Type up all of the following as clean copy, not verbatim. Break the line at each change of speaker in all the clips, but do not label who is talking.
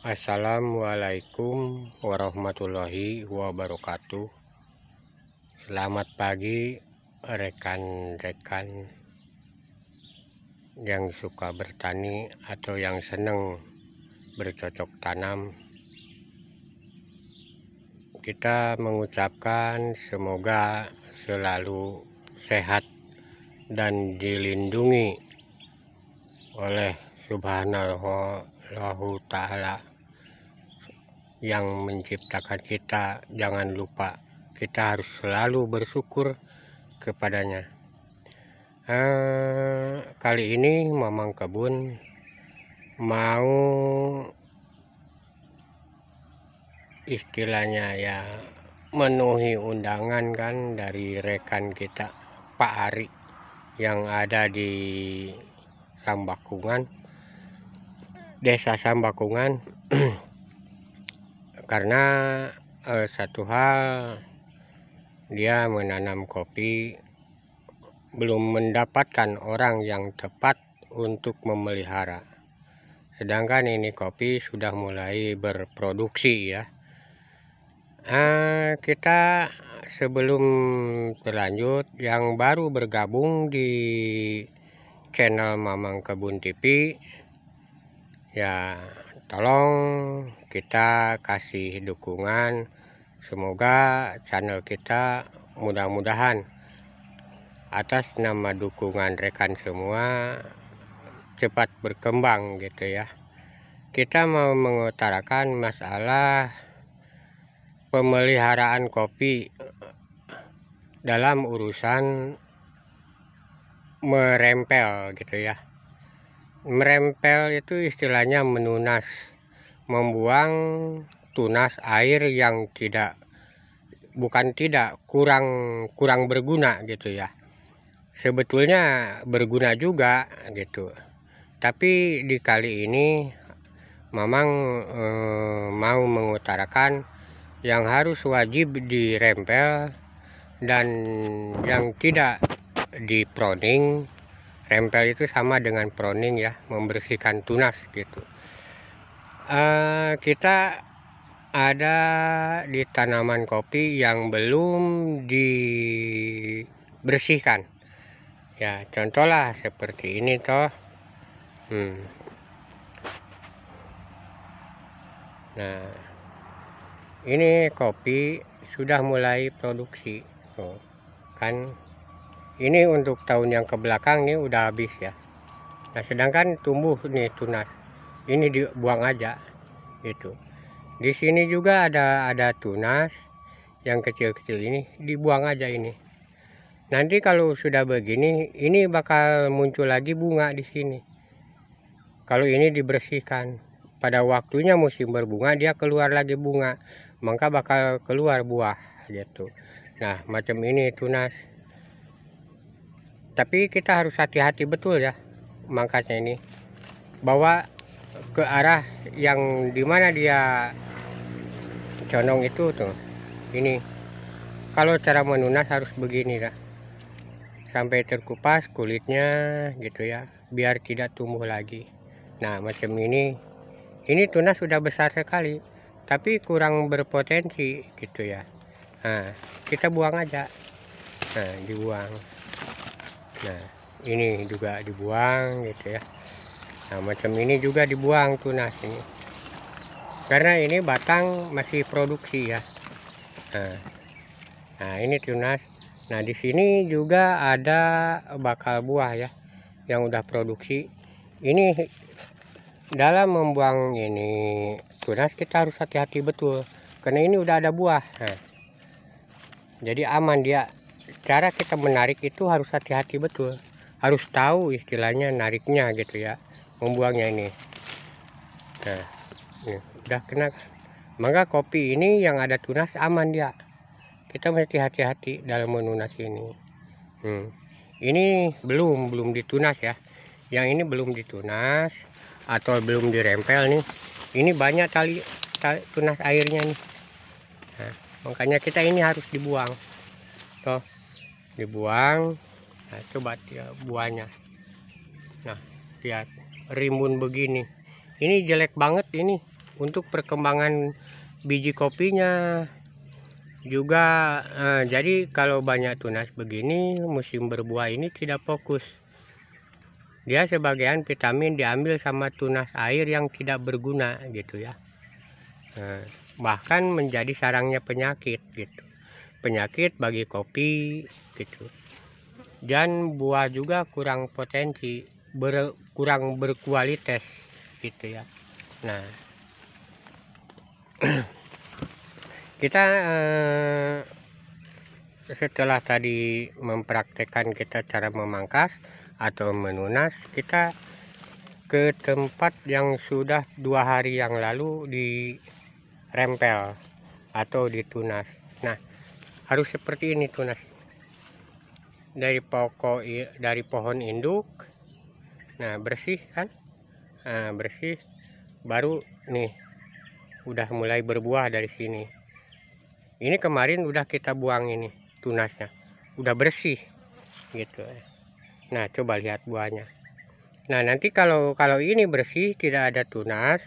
Assalamualaikum warahmatullahi wabarakatuh. Selamat pagi rekan-rekan yang suka bertani atau yang senang bercocok tanam. Kita mengucapkan semoga selalu sehat dan dilindungi oleh Subhanahu Ta'ala yang menciptakan kita. Jangan lupa kita harus selalu bersyukur kepadanya. Kali ini Mamang Kebun mau istilahnya ya memenuhi undangan kan dari rekan kita Pak Ari yang ada di Sambakungan, Desa Sambakungan. Karena satu hal, dia menanam kopi belum mendapatkan orang yang tepat untuk memelihara. Sedangkan ini kopi sudah mulai berproduksi ya. Kita sebelum berlanjut, yang baru bergabung di channel Mamang Kebun TV ya, tolong kita kasih dukungan. Semoga channel kita mudah-mudahan atas nama dukungan rekan semua cepat berkembang gitu ya. Kita mau mengutarakan masalah pemeliharaan kopi dalam urusan merempel gitu ya. Merempel itu istilahnya menunas, membuang tunas air yang kurang berguna gitu ya. Sebetulnya berguna juga gitu, tapi di kali ini Mamang mau mengutarakan yang harus wajib dirempel dan yang tidak diproning. Rempel itu sama dengan proning ya, membersihkan tunas gitu. Kita ada di tanaman kopi yang belum dibersihkan ya, contohlah seperti ini toh. Nah, ini kopi sudah mulai produksi tuh kan. Ini untuk tahun yang kebelakang nih udah habis ya. Nah, sedangkan tumbuh nih tunas, ini dibuang aja gitu. Di sini juga ada tunas yang kecil-kecil, ini dibuang aja ini. Nanti kalau sudah begini, ini bakal muncul lagi bunga di sini. Kalau ini dibersihkan, pada waktunya musim berbunga dia keluar lagi bunga, maka bakal keluar buah gitu. Nah, macam ini tunas. Tapi kita harus hati-hati betul ya, makanya ini bawa ke arah yang dimana dia condong itu tuh. Ini kalau cara menunas harus begini lah, sampai terkupas kulitnya gitu ya, biar tidak tumbuh lagi. Nah, macam ini tunas sudah besar sekali tapi kurang berpotensi gitu ya. Nah, kita buang aja. Nah, dibuang. Nah, ini juga dibuang gitu ya. Nah, macam ini juga dibuang tunas ini, karena ini batang masih produksi ya. Nah, ini tunas. Nah, di sini juga ada bakal buah ya yang udah produksi. Ini dalam membuang ini tunas kita harus hati-hati betul, karena ini udah ada buah. Nah, jadi aman dia. Cara kita menarik itu harus hati-hati betul, harus tahu istilahnya nariknya gitu ya, membuangnya ini. Nah, ini udah kena, maka kopi ini yang ada tunas aman dia. Kita mesti hati-hati dalam menunas ini. Ini belum ditunas ya, yang ini belum ditunas atau belum dirempel nih. Ini banyak tali tunas airnya nih. Nah, makanya kita ini harus dibuang toh, dibuang. Nah, coba dia buahnya. Nah, lihat rimbun begini, ini jelek banget ini. untuk perkembangan biji kopinya juga. Jadi kalau banyak tunas begini, musim berbuah ini tidak fokus. Dia sebagian vitamin diambil sama tunas air yang tidak berguna gitu ya. Bahkan menjadi sarangnya penyakit gitu. Penyakit bagi kopi gitu. Dan buah juga kurang potensi, kurang berkualitas gitu ya. Nah, kita setelah tadi mempraktekkan kita cara memangkas atau menunas, kita ke tempat yang sudah 2 hari yang lalu dirempel atau ditunas. Nah, harus seperti ini tunas. Dari pohon induk. Nah, bersih kan? Nah, bersih, baru nih udah mulai berbuah dari sini. Ini kemarin udah kita buang ini tunasnya, udah bersih gitu. Nah, coba lihat buahnya. Nah, nanti kalau ini bersih, tidak ada tunas,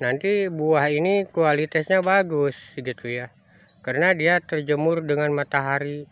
nanti buah ini kualitasnya bagus gitu ya, karena dia terjemur dengan matahari.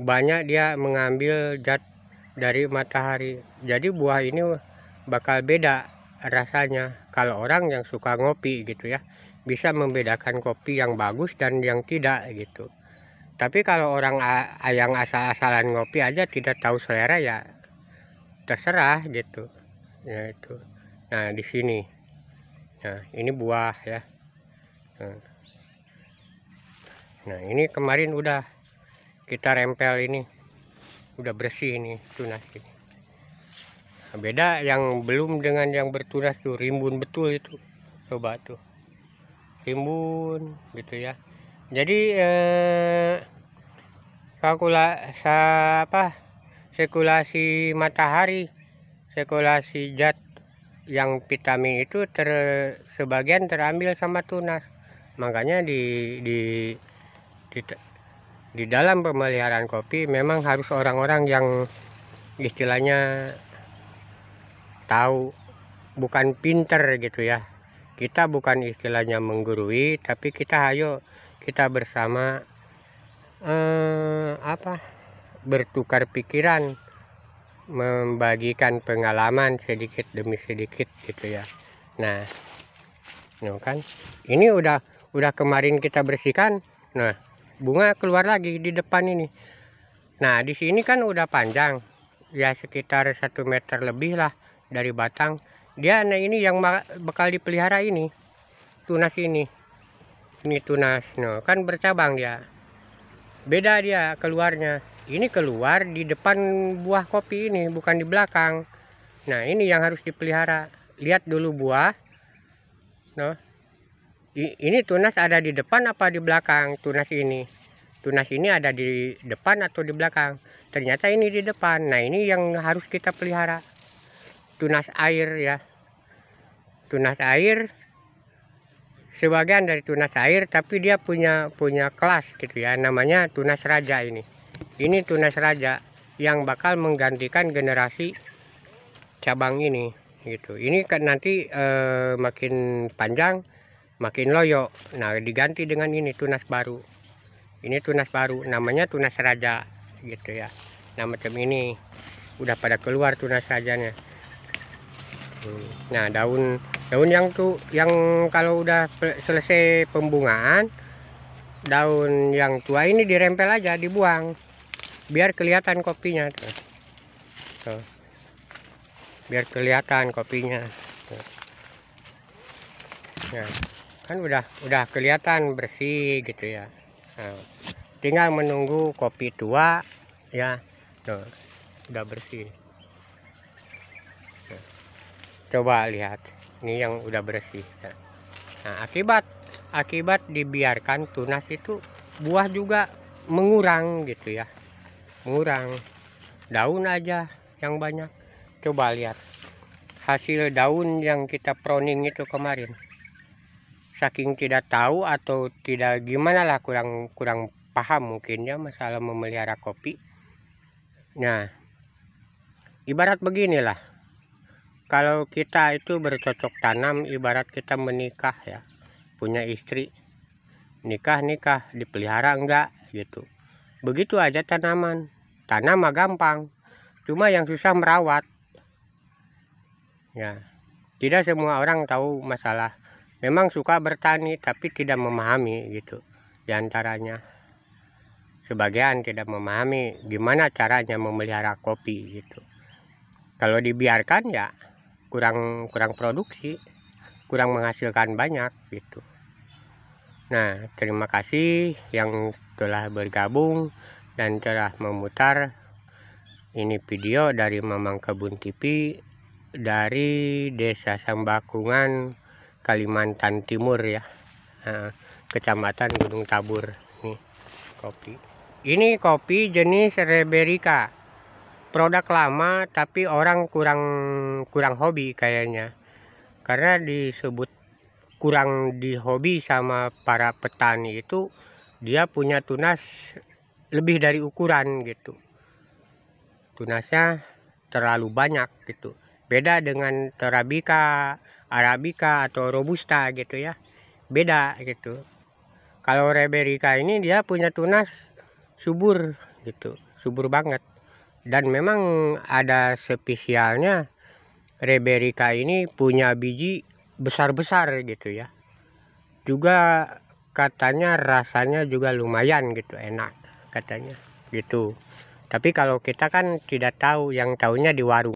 Banyak dia mengambil zat dari matahari, jadi buah ini bakal beda rasanya. Kalau orang yang suka ngopi gitu ya, bisa membedakan kopi yang bagus dan yang tidak gitu. Tapi kalau orang yang asal-asalan ngopi aja tidak tahu selera, ya terserah gitu ya itu. Nah, di sini, nah ini buah ya. Nah, ini kemarin udah kita rempel, ini udah bersih ini tunas ini. Nah, beda yang belum dengan yang bertunas tuh, rimbun betul itu. Coba tuh, rimbun gitu ya. Jadi sirkulasi matahari, sirkulasi zat yang vitamin itu sebagian terambil sama tunas. Makanya di dalam pemeliharaan kopi memang harus orang-orang yang istilahnya tahu, bukan pinter gitu ya. Kita bukan istilahnya menggurui, tapi kita kita bersama bertukar pikiran, membagikan pengalaman sedikit demi sedikit gitu ya. Nah, kan ini udah kemarin kita bersihkan. Nah, bunga keluar lagi di depan ini. Nah, di sini kan udah panjang ya, sekitar 1 meter lebih lah dari batang dia. Nah, ini yang bakal dipelihara, ini tunas ini tunas. Nah, kan bercabang dia, beda dia keluarnya. Ini keluar di depan buah kopi ini, bukan di belakang. Nah, ini yang harus dipelihara. Lihat dulu buah. Nah, ini tunas ada di depan apa di belakang? Tunas ini ada di depan atau di belakang? Ternyata ini di depan. Nah, ini yang harus kita pelihara. Tunas air ya. Tunas air, sebagian dari tunas air, tapi dia punya kelas gitu ya. Namanya tunas raja ini. Ini tunas raja yang bakal menggantikan generasi cabang ini gitu. Ini kan nanti makin panjang, makin loyo. Nah, diganti dengan ini tunas baru. Ini tunas baru, namanya tunas raja gitu ya. Nah, macam ini udah pada keluar tunas rajanya. Nah, daun yang kalau udah selesai pembungaan, daun yang tua ini dirempel aja, dibuang, biar kelihatan kopinya tuh. Tuh. Biar kelihatan kopinya tuh. Nah, kan udah kelihatan bersih gitu ya. Nah, tinggal menunggu kopi tua ya. Tuh, udah bersih. Coba lihat, ini yang udah bersih. Nah, akibat dibiarkan tunas itu, buah juga mengurang gitu ya, mengurang. Daun aja yang banyak. Coba lihat hasil daun yang kita pruning itu kemarin. Saking tidak tahu atau tidak gimana lah, kurang paham mungkin ya masalah memelihara kopi. Nah, ibarat beginilah. kalau kita itu bercocok tanam ibarat kita menikah ya, punya istri, nikah dipelihara enggak gitu. Begitu aja tanaman, tanam mah gampang, cuma yang susah merawat ya. Tidak semua orang tahu masalah, memang suka bertani tapi tidak memahami gitu. Di antaranya sebagian tidak memahami gimana caranya memelihara kopi gitu. Kalau dibiarkan ya kurang produksi, kurang menghasilkan banyak gitu. Nah, terima kasih yang telah bergabung dan telah memutar ini video dari Mamang Kebun TV dari Desa Sambakungan, Kalimantan Timur ya. Nah, Kecamatan Gunung Tabur. Nih kopi. Ini kopi jenis Arabica. Produk lama tapi orang kurang hobi kayaknya. Karena disebut kurang dihobi sama para petani itu, dia punya tunas lebih dari ukuran gitu. Tunasnya terlalu banyak gitu. Beda dengan Arabica atau Robusta gitu ya. Beda gitu. Kalau Arabica ini dia punya tunas subur gitu, subur banget. Dan memang ada spesialnya, Arabica ini punya biji besar-besar gitu ya. Juga katanya rasanya juga lumayan gitu, enak katanya gitu. Tapi kalau kita kan tidak tahu, yang tahunya di warung.